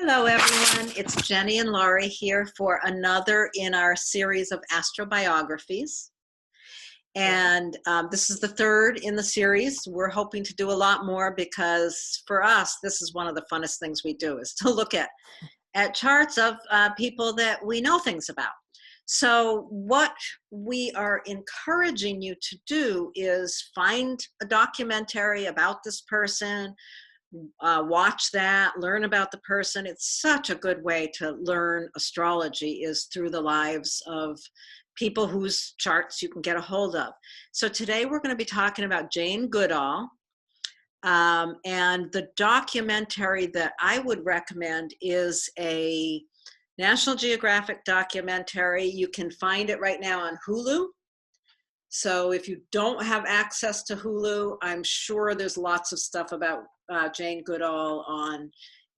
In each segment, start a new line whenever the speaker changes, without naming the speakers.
Hello, everyone. It's Jennie and Laurie here for another in our series of AstroBiographies. And this is the third in the series. We're hoping to do a lot more because for us, this is one of the funnest things we do is to look at charts of people that we know things about. So what we are encouraging you to do is find a documentary about this person, watch that, learn about the person. It's such a good way to learn astrology is through the lives of people whose charts you can get a hold of. So today we're going to be talking about Jane Goodall. And the documentary that I would recommend is a National Geographic documentary. You can find it right now on Hulu. So if you don't have access to Hulu, I'm sure there's lots of stuff about Jane Goodall on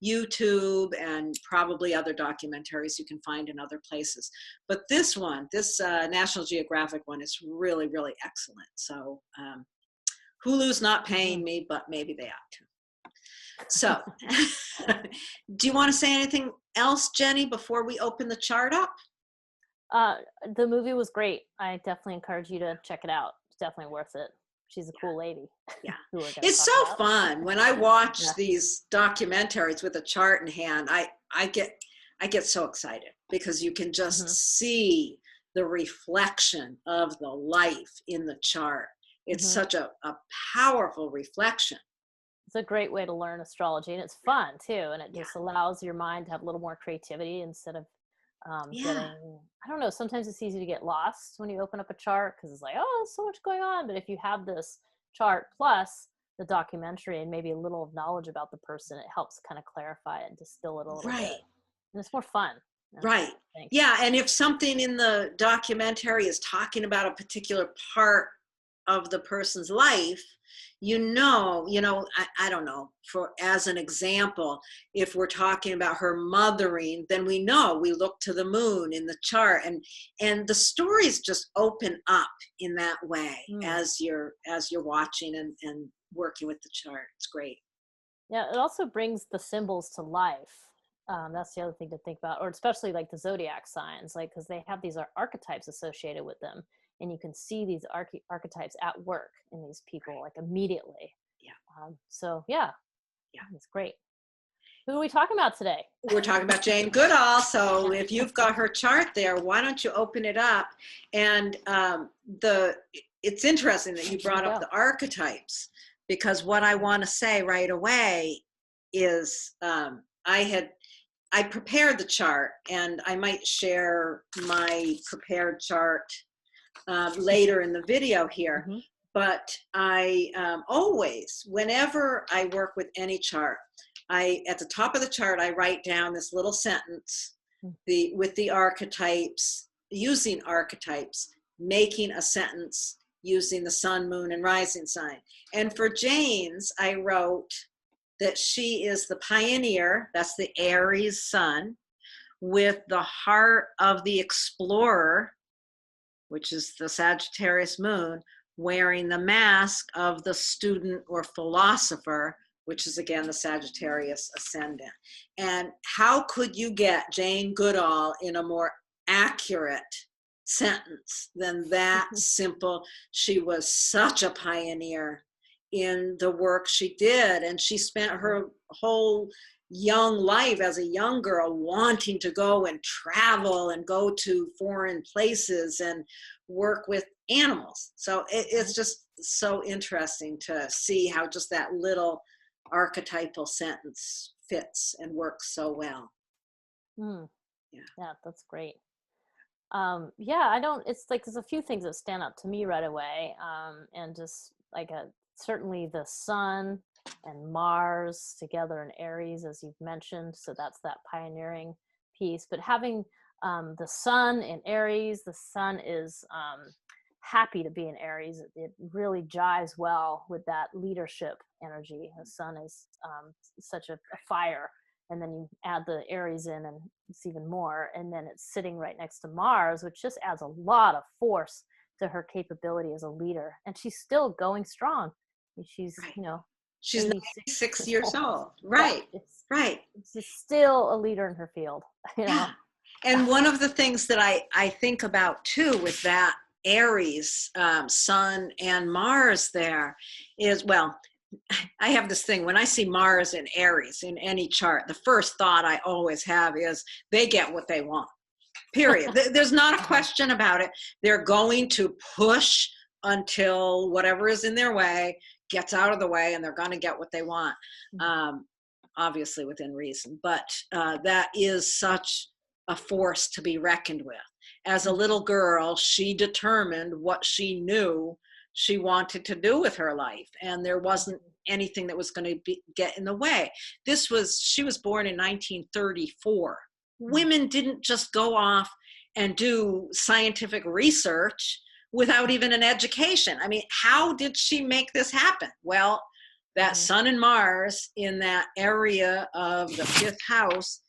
YouTube and probably other documentaries you can find in other places. But this one, this National Geographic one is really, really excellent. So Hulu's not paying me, but maybe they ought to. So do you want to say anything else, Jenny, before we open the chart up?
The movie was great. I definitely encourage you to check it out. It's definitely worth it. She's a cool lady.
Yeah. It's so fun. When I watch these documentaries with a chart in hand, I get so excited because you can just see the reflection of the life in the chart. It's such a powerful reflection.
It's a great way to learn astrology, and it's fun too, and it just allows your mind to have a little more creativity instead of getting, I don't know, sometimes it's easy to get lost when you open up a chart because it's like, oh, there's so much going on. But if you have this chart plus the documentary and maybe a little knowledge about the person, it helps kind of clarify it and distill it a little bit. And it's more fun.
Right. Yeah. And if something in the documentary is talking about a particular part of the person's life, I don't know, as an example, if we're talking about her mothering, then we look to the moon in the chart, and the stories just open up in that way as you're watching and working with the chart. It's great.
Yeah, it also brings the symbols to life. That's the other thing to think about, or especially like the zodiac signs, like because they have these archetypes associated with them. And you can see these archetypes at work in these people like immediately. Yeah. It's great. Who are we talking about today?
We're talking about Jane Goodall. So if you've got her chart there, why don't you open it up? And it's interesting that you brought up the archetypes, because what I want to say right away is I prepared the chart, and I might share my prepared chart later in the video here. But I always, whenever I work with any chart, at the top of the chart, I write down this little sentence with the archetypes, using archetypes, making a sentence using the sun, moon, and rising sign. And for Jane's, I wrote that she is the pioneer, that's the Aries sun, with the heart of the explorer, which is the Sagittarius moon, wearing the mask of the student or philosopher, which is again the Sagittarius ascendant. And how could you get Jane Goodall in a more accurate sentence than that simple? She was such a pioneer in the work she did, and she spent her whole young life as a young girl wanting to go and travel and go to foreign places and work with animals. So it's just so interesting to see how just that little archetypal sentence fits and works so well.
Yeah, that's great. It's like there's a few things that stand out to me right away, and just like certainly the sun and Mars together in Aries, as you've mentioned. So that's that pioneering piece. But having the sun in Aries, the sun is happy to be in Aries. It really jives well with that leadership energy. The sun is such a fire. And then you add the Aries in and it's even more. And then it's sitting right next to Mars, which just adds a lot of force to her capability as a leader. And she's still going strong. She's,
She's
86
96 years old. Right.
Yeah,
Right.
she's still a leader in her field. You know?
Yeah. And one of the things that I think about too with that Aries, Sun and Mars there is, well, I have this thing when I see Mars in Aries in any chart, the first thought I always have is they get what they want. Period. There's not a question about it. They're going to push until whatever is in their way gets out of the way, and they're going to get what they want. Obviously within reason, but that is such a force to be reckoned with. As a little girl, she determined what she knew she wanted to do with her life, and there wasn't anything that was going to get in the way. She was born in 1934. Women didn't just go off and do scientific research without even an education. I mean, how did she make this happen? Well, that Sun and Mars in that area of the 5th house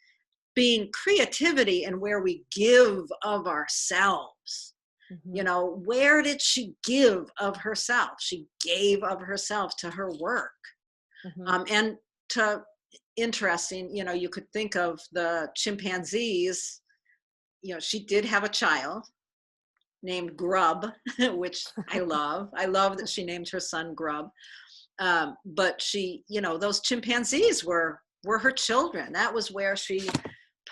being creativity and where we give of ourselves. You know, where did she give of herself? She gave of herself to her work. And to, interesting, you know, you could think of the chimpanzees. You know, she did have a child named Grub, which I love. I love that she named her son Grub. But she, you know, those chimpanzees were her children. That was where she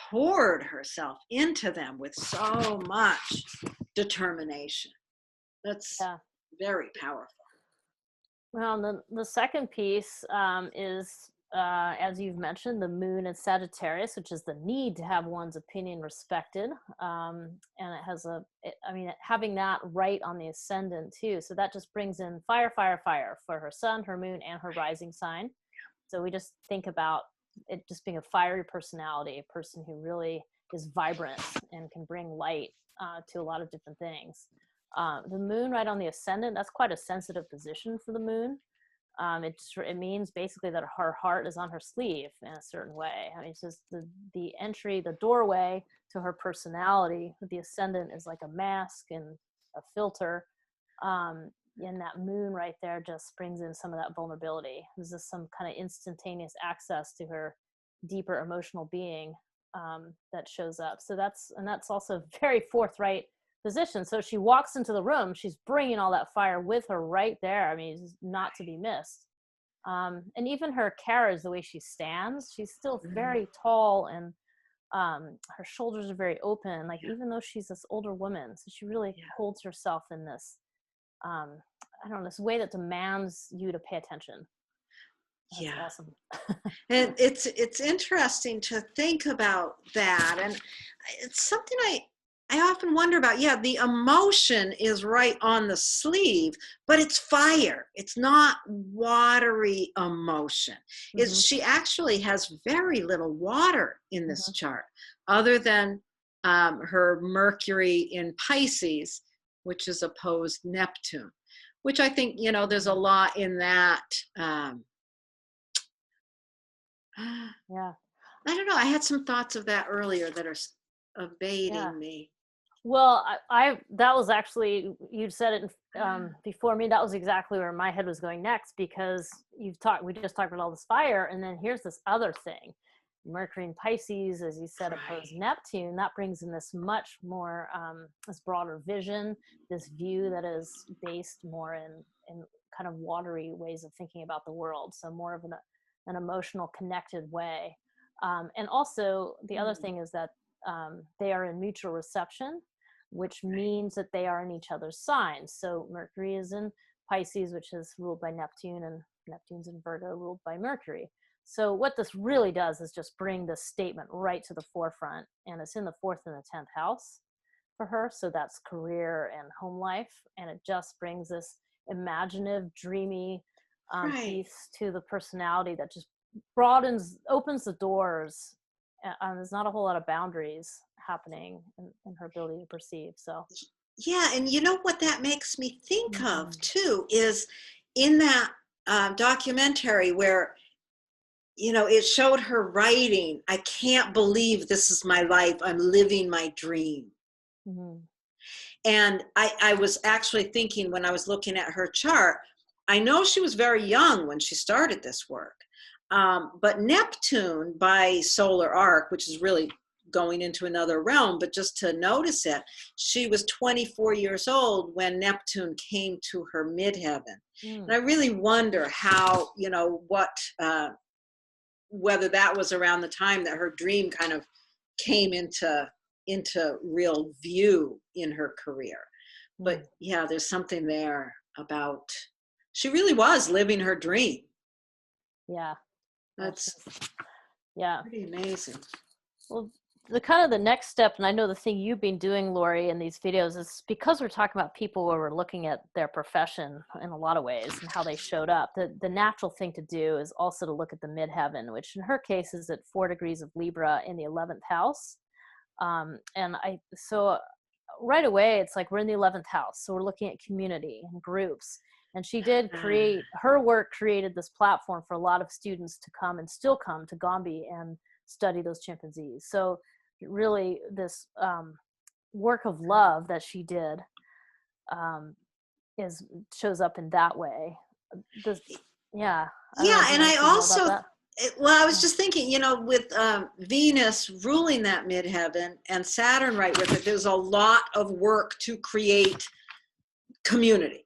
poured herself into them with so much determination. That's very powerful.
Well, the second piece is, as you've mentioned, the moon in Sagittarius, which is the need to have one's opinion respected. And it has having that right on the ascendant too. So that just brings in fire, fire, fire for her sun, her moon, and her rising sign. So we just think about it just being a fiery personality, a person who really is vibrant and can bring light to a lot of different things. The moon right on the ascendant, that's quite a sensitive position for the moon. It means basically that her heart is on her sleeve in a certain way. I mean, it's just the entry, the doorway to her personality with the ascendant is like a mask and a filter. And that moon right there just brings in some of that vulnerability. There's just some kind of instantaneous access to her deeper emotional being that shows up. So that's also a very forthright position. So she walks into the room, she's bringing all that fire with her right there. I mean, it's not to be missed. And even her carriage, the way she stands, she's still very tall, and her shoulders are very open, like even though she's this older woman. So she really holds herself in this, I don't know, this way that demands you to pay attention. That's awesome.
And it's interesting to think about that. And it's something I often wonder about. Yeah, the emotion is right on the sleeve, but it's fire. It's not watery emotion. She actually has very little water in this chart, other than her Mercury in Pisces, which is opposed Neptune, which I think, you know, there's a lot in that. I don't know. I had some thoughts of that earlier that are evading me.
Well, I that was actually, you said it before me. That was exactly where my head was going next, because we just talked about all this fire, and then here's this other thing. Mercury in Pisces, as you said, opposed Neptune. That brings in this much more, this broader vision, this view that is based more in kind of watery ways of thinking about the world. So more of an emotional, connected way. And also the other thing is that they are in mutual reception, which means that they are in each other's signs. So Mercury is in Pisces, which is ruled by Neptune, and Neptune's in Virgo, ruled by Mercury. So what this really does is just bring this statement right to the forefront, and it's in the 4th and the 10th house for her. So that's career and home life, and it just brings this imaginative, dreamy piece to the personality that just opens the doors. There's not a whole lot of boundaries happening in her ability to perceive. So
and you know what that makes me think of too is in that documentary where, you know, it showed her writing, "I can't believe this is my life. I'm living my dream." And I was actually thinking when I was looking at her chart, I know she was very young when she started this work. But Neptune by solar arc, which is really going into another realm, but just to notice it, she was 24 years old when Neptune came to her midheaven. And I really wonder how, whether that was around the time that her dream kind of came into real view in her career. But yeah, there's something there about, she really was living her dream.
Yeah.
That's
yeah,
pretty amazing.
Well, the next step, and I know the thing you've been doing, Laurie, in these videos is because we're talking about people where we're looking at their profession in a lot of ways and how they showed up. The natural thing to do is also to look at the midheaven, which in her case is at 4 degrees of Libra in the 11th house. So right away, it's like we're in the 11th house. So we're looking at community and groups. And she did create, her work created this platform for a lot of students to come and still come to Gombe and study those chimpanzees. So really this work of love that she did shows up in that way.
Yeah, and I also, well, I was just thinking, with Venus ruling that midheaven and Saturn right with it, there's a lot of work to create community.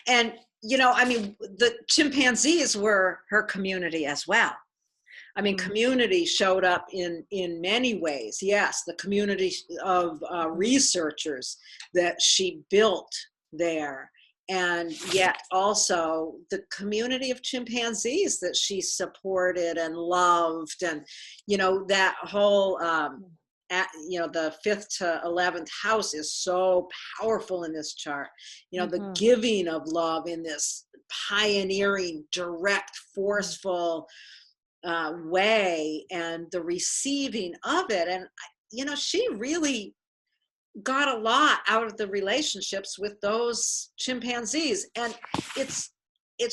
And, the chimpanzees were her community as well. I mean, community showed up in many ways. Yes, the community of researchers that she built there. And yet also the community of chimpanzees that she supported and loved. And, that whole, the 5th to 11th house is so powerful in this chart. The giving of love in this pioneering, direct, forceful way, and the receiving of it. And, she really got a lot out of the relationships with those chimpanzees. And it's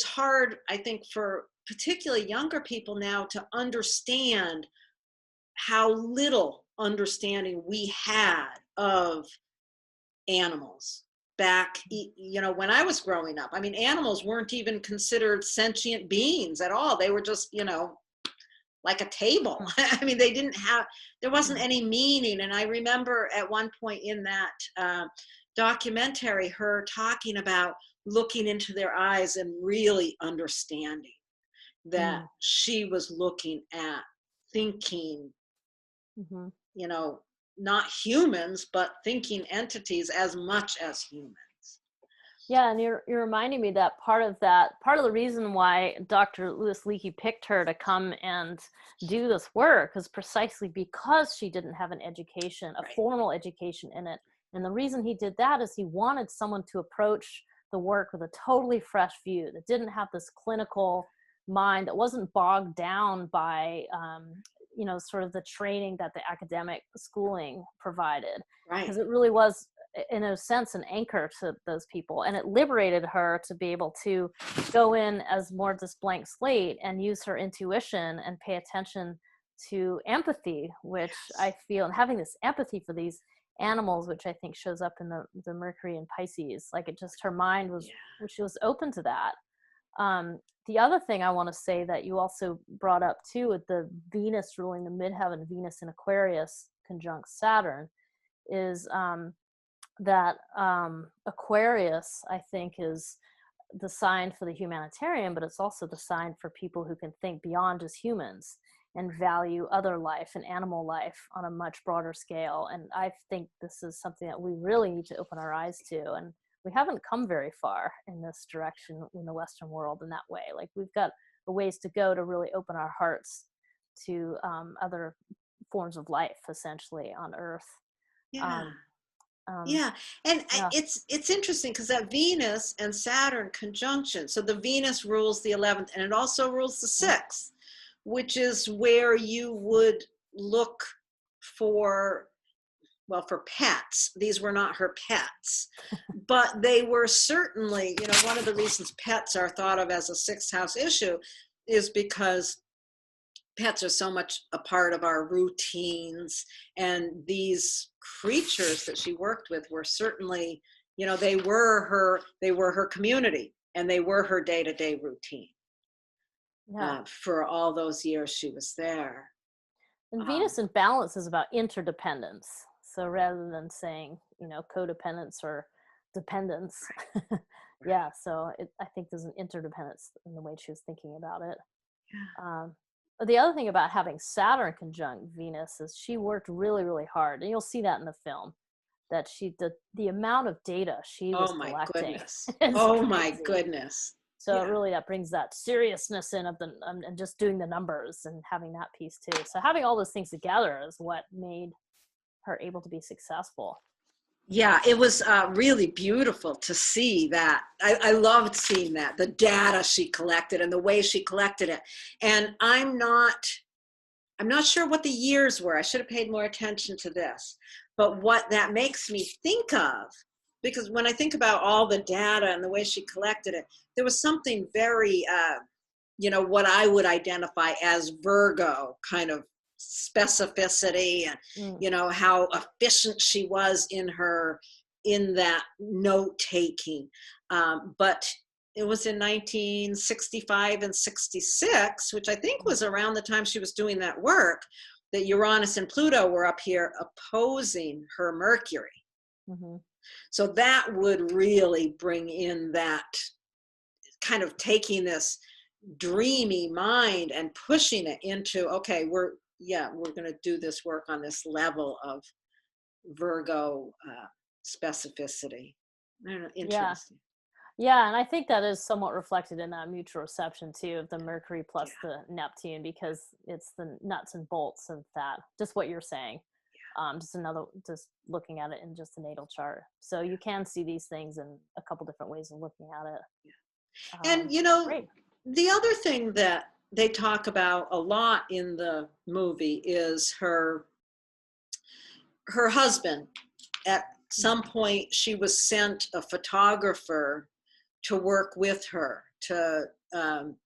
hard, I think, for particularly younger people now to understand how little understanding we had of animals back, when I was growing up. I mean, animals weren't even considered sentient beings at all. They were just, like a table. I mean, there wasn't any meaning. And I remember at one point in that documentary, her talking about looking into their eyes and really understanding that she was looking at thinking, not humans, but thinking entities as much as humans.
Yeah, and you're reminding me that part of the reason why Dr. Louis Leakey picked her to come and do this work is precisely because she didn't have an education, a formal education in it. And the reason he did that is he wanted someone to approach the work with a totally fresh view that didn't have this clinical mind, that wasn't bogged down by, sort of the training that the academic schooling provided. Because it really was, in a sense, an anchor to those people, and it liberated her to be able to go in as more this blank slate and use her intuition and pay attention to empathy, which I feel, and having this empathy for these animals, which I think shows up in the Mercury and Pisces. Like, it just, her mind was, she was open to that. The other thing I want to say that you also brought up too, with the Venus ruling the midheaven, Venus in Aquarius conjunct Saturn, is that Aquarius, I think, is the sign for the humanitarian, but it's also the sign for people who can think beyond just humans and value other life and animal life on a much broader scale. And I think this is something that we really need to open our eyes to. And we haven't come very far in this direction in the Western world in that way. Like, we've got a ways to go to really open our hearts to other forms of life, essentially, on Earth.
And it's interesting because that Venus and Saturn conjunction, so the Venus rules the 11th and it also rules the 6th, which is where you would look for pets. These were not her pets, but they were certainly, one of the reasons pets are thought of as a 6th house issue is because pets are so much a part of our routines, and these creatures that she worked with were certainly, they were her community. and they were her day-to-day routine
Yeah.
for all those years she was there.
And Venus in balance is about interdependence. So rather than saying, codependence or dependence, yeah. So I think there's an interdependence in the way she was thinking about it. But the other thing about having Saturn conjunct Venus is she worked really, really hard, and you'll see that in the film. That the amount of data she was collecting.
Goodness. Oh my goodness.
So really that brings that seriousness in of and just doing the numbers and having that piece too. So having all those things together is what made her able to be successful.
Yeah, it was really beautiful to see that. I loved seeing that, the data she collected and the way she collected it. And I'm not sure what the years were. I should have paid more attention to this. But what that makes me think of, because when I think about all the data and the way she collected it, there was something very, what I would identify as Virgo kind of specificity, and how efficient she was in that note taking. But it was in 1965 and 66, which I think was around the time she was doing that work, that Uranus and Pluto were up here opposing her Mercury.
Mm-hmm. So
that would really bring in that kind of taking this dreamy mind and pushing it into, okay, we're going to do this work on this level of Virgo specificity. I don't know, interesting.
Yeah, and I think that is somewhat reflected in that mutual reception too of the Mercury plus the Neptune, because it's the nuts and bolts of that, just what you're saying. Just looking at it in just the natal chart. So you can see these things in a couple different ways of looking at it.
And the other thing that they talk about a lot in the movie is her husband. At some point, she was sent a photographer to work with her, to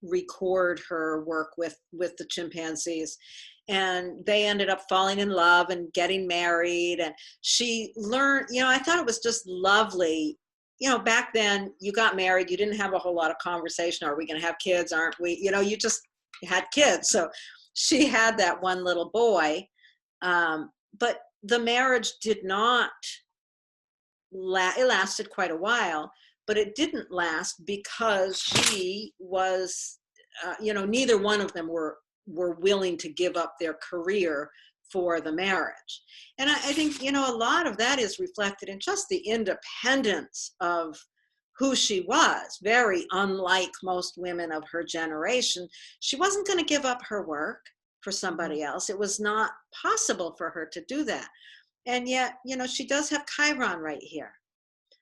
record her work with the chimpanzees. And they ended up falling in love and getting married. And she learned, I thought it was just lovely. Back then you got married, you didn't have a whole lot of conversation. Are we going to have kids? Aren't we? You just had kids. So she had that one little boy. But the marriage did not it lasted quite a while, but it didn't last because she was, neither one of them were willing to give up their career for the marriage. And I think, a lot of that is reflected in just the independence of who she was. Very unlike most women of her generation. She wasn't going to give up her work for somebody else. It was not possible for her to do that. And yet, she does have Chiron right here.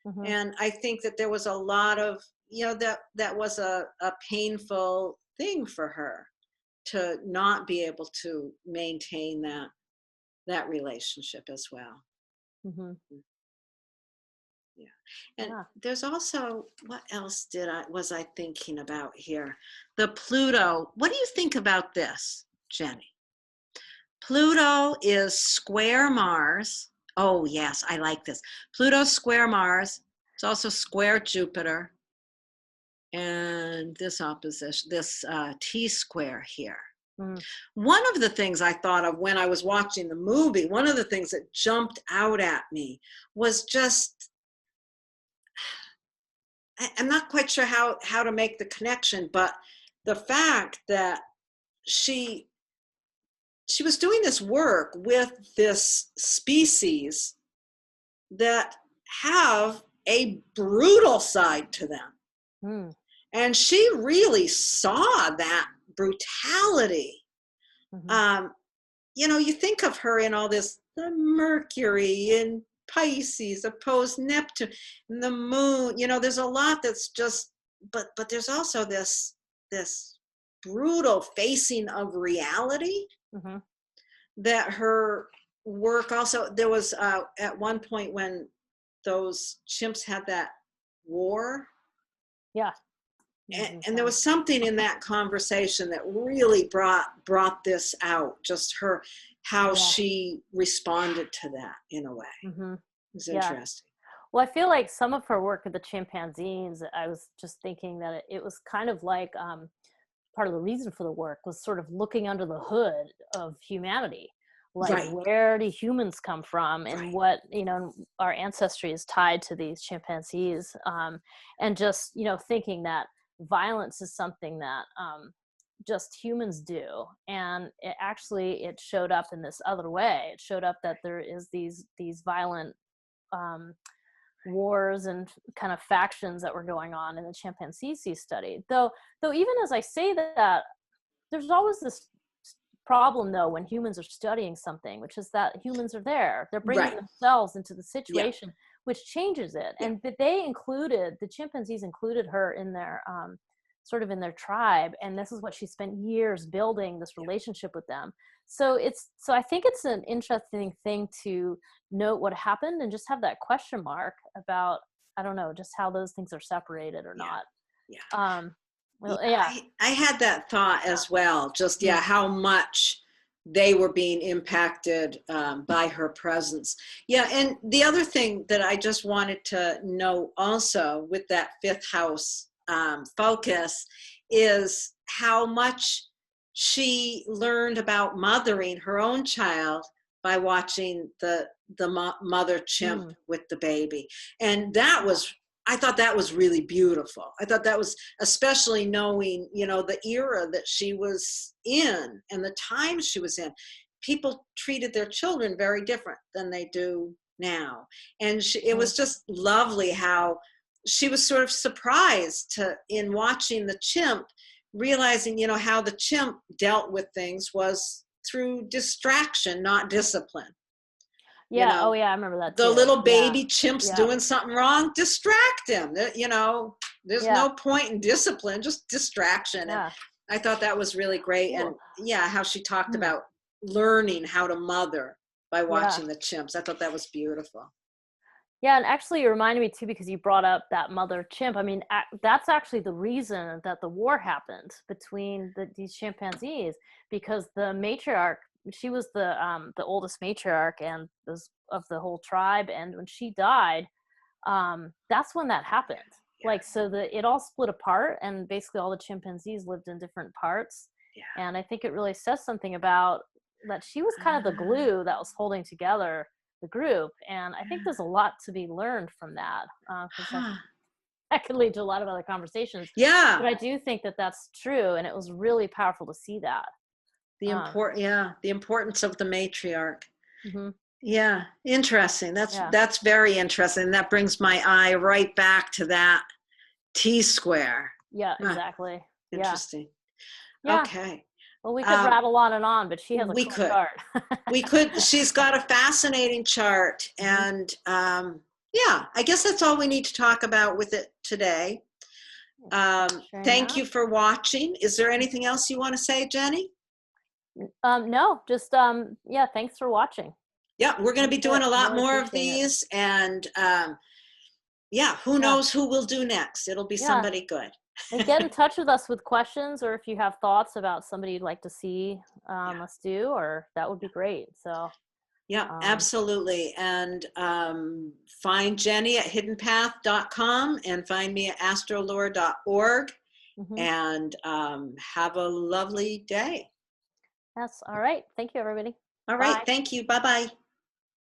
Mm-hmm. And I think that there was a lot of, that was a painful thing for her to not be able to maintain that relationship as well.
Mm-hmm.
Yeah. And there's also, what else was I thinking about here? The Pluto. What do you think about this, Jenny? Pluto is square Mars. Oh, yes, I like this. Pluto square Mars. It's also square Jupiter. And this opposition, this T-square here. Mm. One of the things I thought of when I was watching the movie, one of the things that jumped out at me was just, I'm not quite sure how to make the connection, but the fact that she was doing this work with this species that have a brutal side to them. Mm. And she really saw that brutality. Mm-hmm. You think of her in all this, the Mercury in Pisces opposed Neptune, and the moon, there's a lot that's just, but there's also this brutal facing of reality. Mm-hmm. That her work also, there was at one point when those chimps had that war. Yeah. And there was something in that conversation that really brought this out, just how she responded to that in a way. Mm-hmm. It was interesting.
Well, I feel like some of her work with the chimpanzees, I was just thinking that it was kind of like part of the reason for the work was sort of looking under the hood of humanity. Like,
Right,
where do humans come from, and
right.
what, our ancestry is tied to these chimpanzees. And just, thinking that violence is something that just humans do. And it showed up in this other way. It showed up that there is these violent um, wars and kind of factions that were going on in the chimpanzees he studied. Though even as I say that, there's always this problem though when humans are studying something, which is that humans are there. They're bringing
Right.
themselves into the
Yeah.
situation, which changes it.
Yeah.
And the chimpanzees included her in their sort of in their tribe, and this is what she spent years building, this relationship with them. So I think it's an interesting thing to note what happened and just have that question mark about, I don't know, just how those things are separated or
Yeah.
not.
Yeah.
Well,
Yeah,
yeah.
I had that thought as well. Just,
Mm.
how much they were being impacted by her presence. Yeah, and the other thing that I just wanted to know also with that fifth house focus is how much she learned about mothering her own child by watching the mother chimp
Mm.
with the baby. And that was, I thought that was really beautiful. I thought that was, especially knowing, the era that she was in and the time she was in. People treated their children very different than they do now. And it was just lovely how she was sort of surprised in watching the chimp, realizing, how the chimp dealt with things was through distraction, not discipline.
Yeah. Oh, yeah. I remember that
The
too.
little
Yeah.
baby chimp's
Yeah.
doing something wrong, distract him. There's
Yeah.
no point in discipline, just distraction. And
Yeah.
I thought that was really great. And
Cool.
how she talked about learning how to mother by
Yeah.
watching the chimps. I thought that was beautiful.
Yeah, and actually, it reminded me too, because you brought up that mother chimp. I mean, that's actually the reason that the war happened between these chimpanzees, because the matriarch, she was the oldest matriarch and of the whole tribe, and when she died, that's when that happened.
Yeah.
Like, so it all split apart, and basically all the chimpanzees lived in different parts.
Yeah.
And I think it really says something about that she was kind of the glue that was holding together the group. And I think there's a lot to be learned from that, because that could lead to a lot of other conversations.
Yeah.
But I do think that that's true, and it was really powerful to see that.
The importance of the matriarch.
Mm-hmm.
Yeah, interesting. That's very interesting. That brings my eye right back to that T-square.
Yeah, exactly.
Interesting.
Yeah.
Okay.
Well, we could rattle on, but she has a cool chart.
We could. She's got a fascinating chart. And I guess that's all we need to talk about with it today. Thank you for watching. Is there anything else you want to say, Jenny?
No, just, thanks for watching.
Yeah, we're going to be doing a lot more of these. And who knows who we'll do next. It'll be somebody good.
And get in touch with us with questions, or if you have thoughts about somebody you'd like to see us do, or that would be great. So
absolutely. And find Jenny at hiddenpath.com and find me at astrolore.org. And have a lovely day.
Yes. All right. Thank you, everybody.
All right. Thank you. Bye-bye.